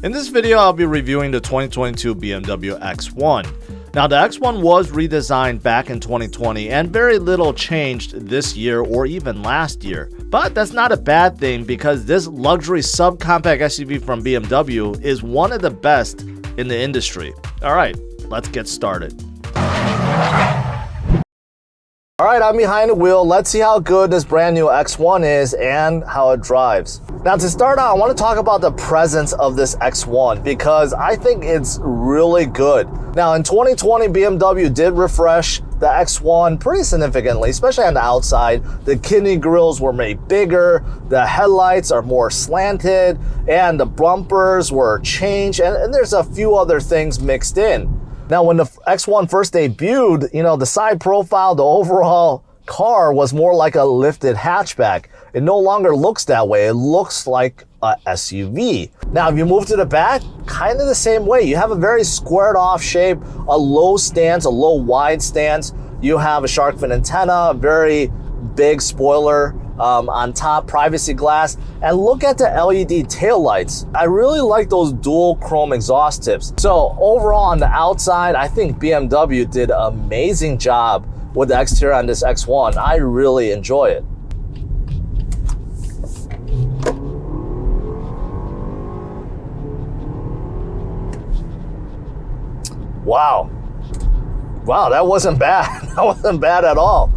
In this video, I'll be reviewing the 2022 BMW X1. Now, the X1 was redesigned back in 2020 and very little changed this year or even last year. But that's not a bad thing because this luxury subcompact SUV from BMW is one of the best in the industry. Alright, let's get started. Alright, I'm behind the wheel. Let's see how good this brand new X1 is and how it drives. Now to start out, I want to talk about the presence of this X1 because I think it's really good. Now in 2020, BMW did refresh the X1 pretty significantly, especially on the outside. The kidney grills were made bigger, the headlights are more slanted, and the bumpers were changed, and there's a few other things mixed in. Now, when the X1 first debuted, the side profile, the overall car was more like a lifted hatchback. It no longer looks that way. It looks like a SUV. Now, if you move to the back, kind of the same way. You have a very squared off shape, a low stance, a low wide stance. You have a shark fin antenna, a very big spoiler on top, privacy glass, and look at the LED taillights. I really like those dual chrome exhaust tips. So overall on the outside, I think BMW did an amazing job with the exterior on this X1. I really enjoy it. Wow, that wasn't bad. That wasn't bad at all.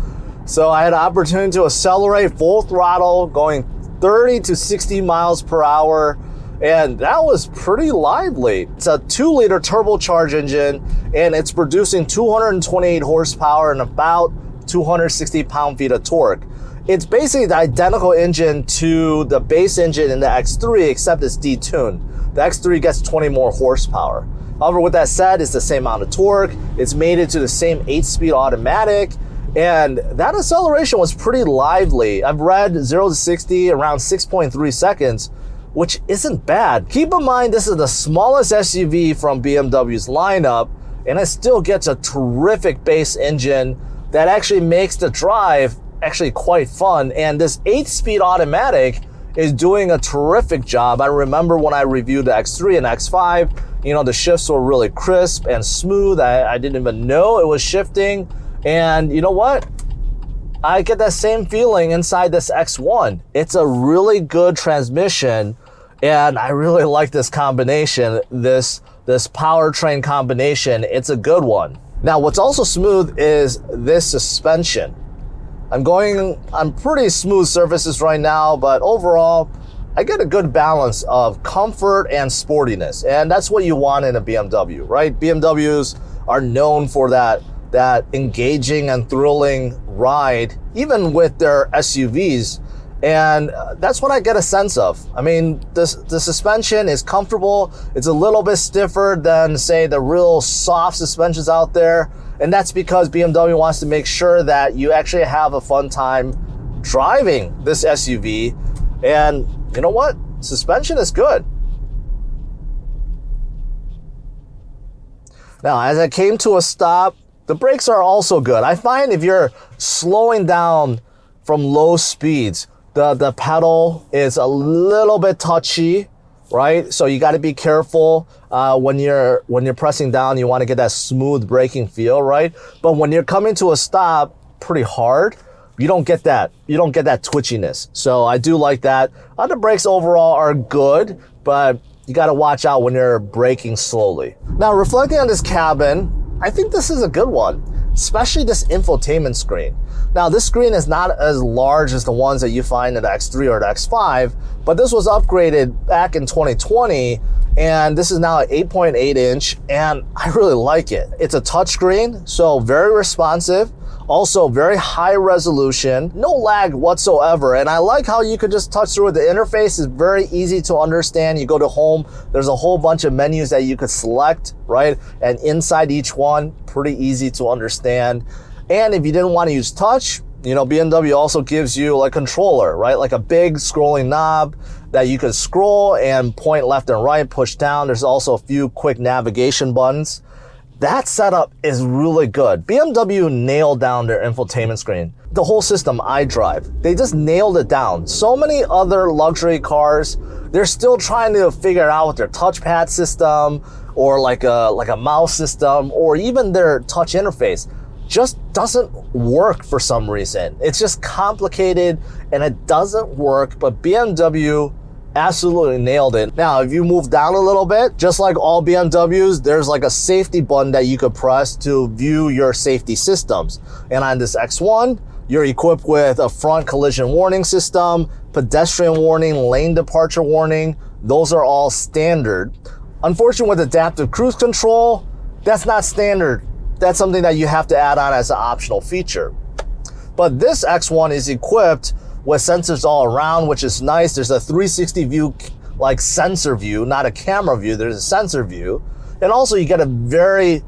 So I had an opportunity to accelerate full throttle, going 30 to 60 miles per hour, and that was pretty lively. It's a 2-liter turbocharged engine, and it's producing 228 horsepower and about 260 pound-feet of torque. It's basically the identical engine to the base engine in the X3, except it's detuned. The X3 gets 20 more horsepower. However, with that said, it's the same amount of torque. It's mated to the same 8-speed automatic. And that acceleration was pretty lively. I've read 0 to 60 around 6.3 seconds, which isn't bad. Keep in mind, this is the smallest SUV from BMW's lineup, and it still gets a terrific base engine that actually makes the drive actually quite fun. And this 8-speed automatic is doing a terrific job. I remember when I reviewed the X3 and X5, the shifts were really crisp and smooth. I didn't even know it was shifting. And you know what? I get that same feeling inside this X1. It's a really good transmission, and I really like this combination, this powertrain combination. It's a good one. Now, what's also smooth is this suspension. I'm going on pretty smooth surfaces right now, but overall, I get a good balance of comfort and sportiness, and that's what you want in a BMW, right? BMWs are known for that engaging and thrilling ride, even with their SUVs. And that's what I get a sense of. I mean, the suspension is comfortable. It's a little bit stiffer than, say, the real soft suspensions out there. And that's because BMW wants to make sure that you actually have a fun time driving this SUV. And you know what? Suspension is good. Now, as I came to a stop, the brakes are also good. I find if you're slowing down from low speeds, the pedal is a little bit touchy, right? So you got to be careful when you're pressing down. You want to get that smooth braking feel, right? But when you're coming to a stop pretty hard, you don't get that twitchiness. So I do like that. The brakes overall are good, but you got to watch out when you're braking slowly. Now, reflecting on this cabin, I think this is a good one, especially this infotainment screen. Now, this screen is not as large as the ones that you find in the X3 or the X5, but this was upgraded back in 2020, and this is now an 8.8 inch, and I really like it. It's a touchscreen, so very responsive. Also very high resolution, no lag whatsoever. And I like how you could just touch through it. The interface is very easy to understand. You go to home, there's a whole bunch of menus that you could select, right? And inside each one, pretty easy to understand. And if you didn't want to use touch, BMW also gives you a controller, right? Like a big scrolling knob that you could scroll and point left and right, push down. There's also a few quick navigation buttons. That setup is really good. BMW nailed down their infotainment screen. The whole system, iDrive, they just nailed it down. So many other luxury cars they're still trying to figure out with their touchpad system or like a mouse system or even their touch interface. Just doesn't work for some reason. It's just complicated and it doesn't work, but BMW absolutely nailed it. Now, if you move down a little bit, just like all BMWs, there's like a safety button that you could press to view your safety systems. And on this X1, you're equipped with a front collision warning system, pedestrian warning, lane departure warning. Those are all standard. Unfortunately, with adaptive cruise control, that's not standard. That's something that you have to add on as an optional feature. But this X1 is equipped with sensors all around, which is nice. There's a 360 view, like sensor view, not a camera view. There's a sensor view. And also you get a very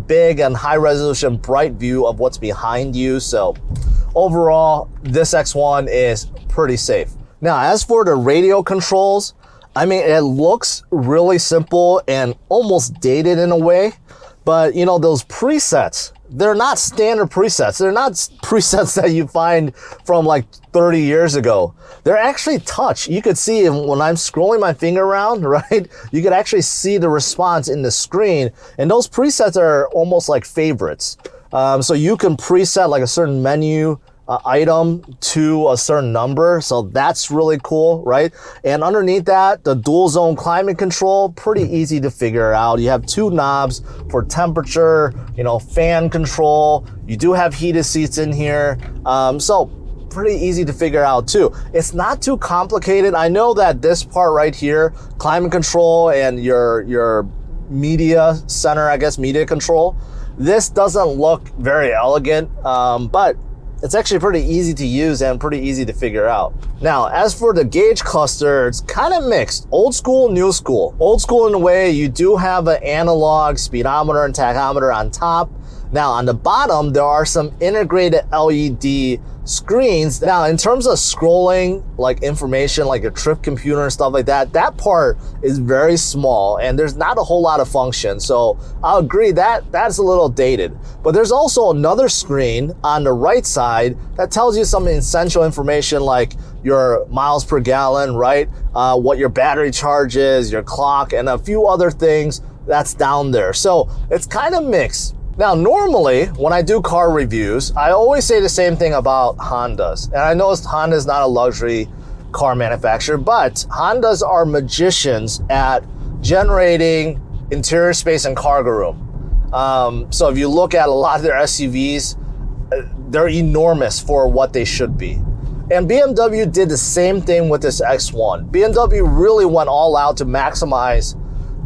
big and high resolution bright view of what's behind you. So overall, this X1 is pretty safe. Now, as for the radio controls, I mean, it looks really simple and almost dated in a way. But you know, those presets, they're not standard presets. They're not presets that you find from like 30 years ago. They're actually touch. You could see when I'm scrolling my finger around, right? You could actually see the response in the screen. And those presets are almost like favorites. So you can preset like a certain menu item to a certain number. So that's really cool, right? And underneath that, the dual zone climate control, pretty easy to figure out. You have two knobs for temperature, you know, fan control. You do have heated seats in here. So pretty easy to figure out too. It's not too complicated. I know that this part right here, climate control and your media center, I guess, media control, this doesn't look very elegant, but it's actually pretty easy to use and pretty easy to figure out. Now, as for the gauge cluster, it's kind of mixed. Old school, new school. Old school in a way, you do have an analog speedometer and tachometer on top. Now, on the bottom, there are some integrated LED screens. Now, in terms of scrolling, like information, like your trip computer and stuff like that, that part is very small and there's not a whole lot of function. So I'll agree that that's a little dated. But there's also another screen on the right side that tells you some essential information like your miles per gallon, right? What your battery charge is, your clock, and a few other things that's down there. So it's kind of mixed. Now, normally, when I do car reviews, I always say the same thing about Hondas. And I know Honda is not a luxury car manufacturer, but Hondas are magicians at generating interior space and cargo room. So if you look at a lot of their SUVs, they're enormous for what they should be. And BMW did the same thing with this X1. BMW really went all out to maximize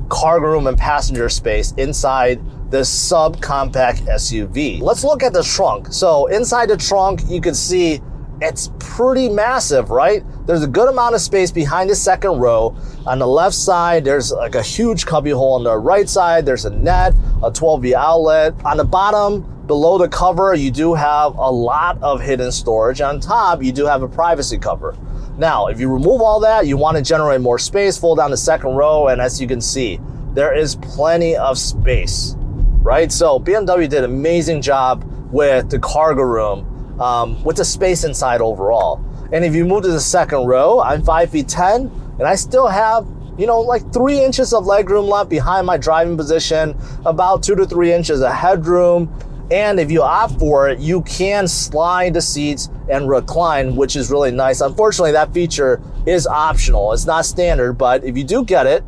cargo room and passenger space inside this subcompact SUV. Let's look at the trunk. So inside the trunk, you can see it's pretty massive, right? There's a good amount of space behind the second row. On the left side, there's like a huge cubby hole. On the right side, there's a net, a 12V outlet. On the bottom, below the cover, you do have a lot of hidden storage. On top, you do have a privacy cover. Now, if you remove all that, you want to generate more space, fold down the second row, and as you can see, there is plenty of space, right? So BMW did an amazing job with the cargo room, with the space inside overall. And if you move to the second row, I'm 5'10", and I still have, you know, like 3 inches of legroom left behind my driving position, about 2 to 3 inches of headroom. And if you opt for it, you can slide the seats and recline, which is really nice. Unfortunately, that feature is optional. It's not standard, but if you do get it,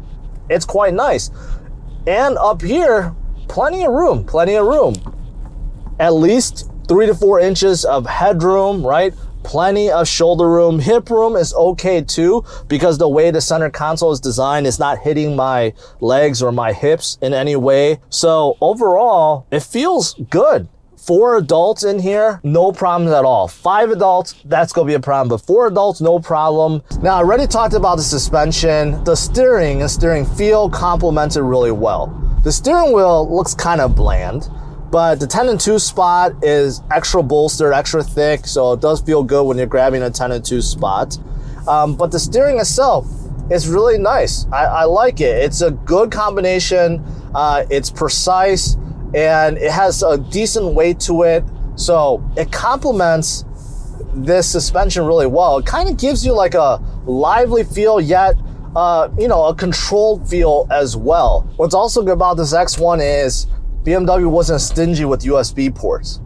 it's quite nice. And up here, plenty of room. At least 3 to 4 inches of headroom, right? Plenty of shoulder room. Hip room is okay too, because the way the center console is designed, it's not hitting my legs or my hips in any way. So overall, it feels good. 4 adults in here, no problems at all. 5 adults, that's gonna be a problem, but 4 adults, no problem. Now, I already talked about the suspension. The steering and steering feel complemented really well. The steering wheel looks kind of bland, but the 10 and 2 spot is extra bolstered, extra thick, so it does feel good when you're grabbing a 10 and 2 spot. But the steering itself is really nice. I like it. It's a good combination. It's precise, and it has a decent weight to it. So it complements this suspension really well. It kind of gives you like a lively feel, yet you know, a controlled feel as well. What's also good about this X1 is BMW wasn't stingy with USB ports.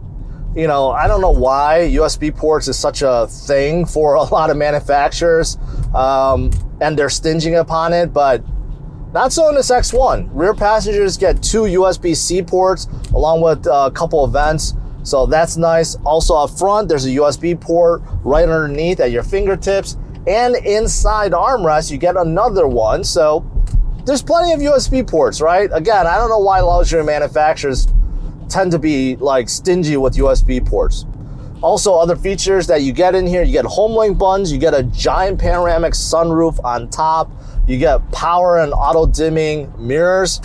You know, I don't know why USB ports is such a thing for a lot of manufacturers, and they're stinging upon it, but not so in this X1. Rear passengers get 2 USB-C ports along with a couple of vents, so that's nice. Also up front, there's a USB port right underneath at your fingertips, and inside the armrest, you get another one, so there's plenty of USB ports, right? Again, I don't know why luxury manufacturers tend to be like stingy with USB ports. Also, other features that you get in here, you get HomeLink buttons, you get a giant panoramic sunroof on top, you get power and auto dimming mirrors,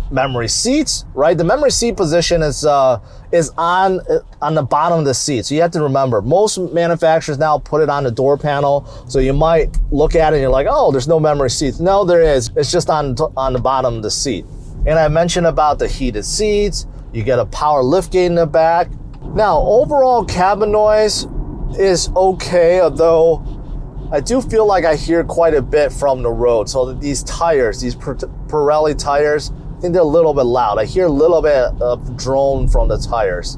memory seats, right? The memory seat position is on the bottom of the seat. So you have to remember, most manufacturers now put it on the door panel. So you might look at it and you're like, oh, there's no memory seats. No, there is. It's just on the bottom of the seat. And I mentioned about the heated seats. You get a power liftgate in the back. Now, overall cabin noise is okay, although I do feel like I hear quite a bit from the road. So these tires, these Pirelli tires, I think they're a little bit loud. I hear a little bit of drone from the tires.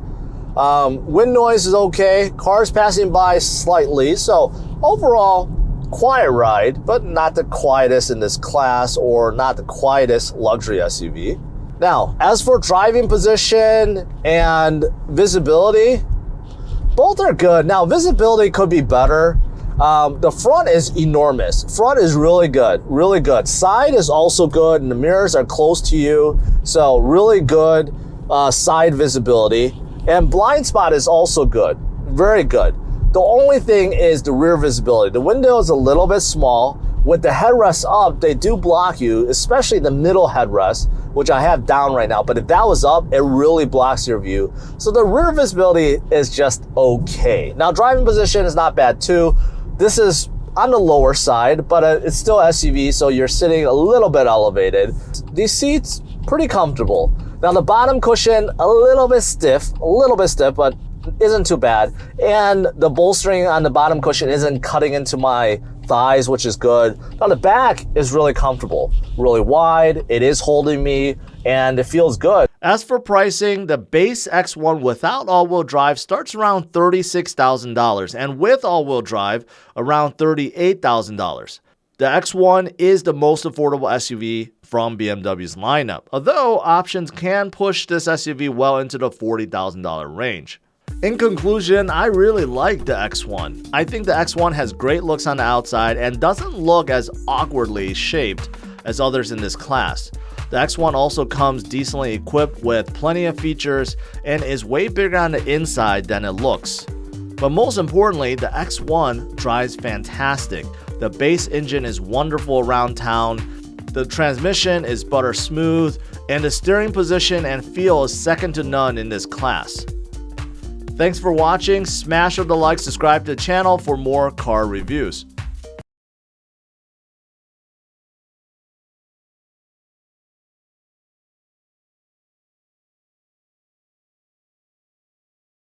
Wind noise is okay. Cars passing by slightly. So overall, quiet ride, but not the quietest in this class or not the quietest luxury SUV. Now, as for driving position and visibility, both are good. Now, visibility could be better. The front is enormous. Front is really good, really good. Side is also good, and the mirrors are close to you, so really good side visibility. And blind spot is also good, very good. The only thing is the rear visibility. The window is a little bit small. With the headrest up, they do block you, especially the middle headrest, which I have down right now. But if that was up, it really blocks your view. So the rear visibility is just okay. Now, driving position is not bad too. This is on the lower side, but it's still SUV, so you're sitting a little bit elevated. These seats, pretty comfortable. Now, the bottom cushion, a little bit stiff, but isn't too bad. And the bolstering on the bottom cushion isn't cutting into my thighs, which is good. Now the back is really comfortable, really wide. It is holding me and it feels good. As for pricing, the base X1 without all-wheel drive starts around $36,000 and with all-wheel drive around $38,000. The X1 is the most affordable SUV from BMW's lineup, although options can push this SUV well into the $40,000 range. In conclusion, I really like the X1. I think the X1 has great looks on the outside and doesn't look as awkwardly shaped as others in this class. The X1 also comes decently equipped with plenty of features and is way bigger on the inside than it looks. But most importantly, the X1 drives fantastic. The base engine is wonderful around town, the transmission is butter smooth, and the steering position and feel is second to none in this class. Thanks for watching. Smash up the like, subscribe to the channel for more car reviews.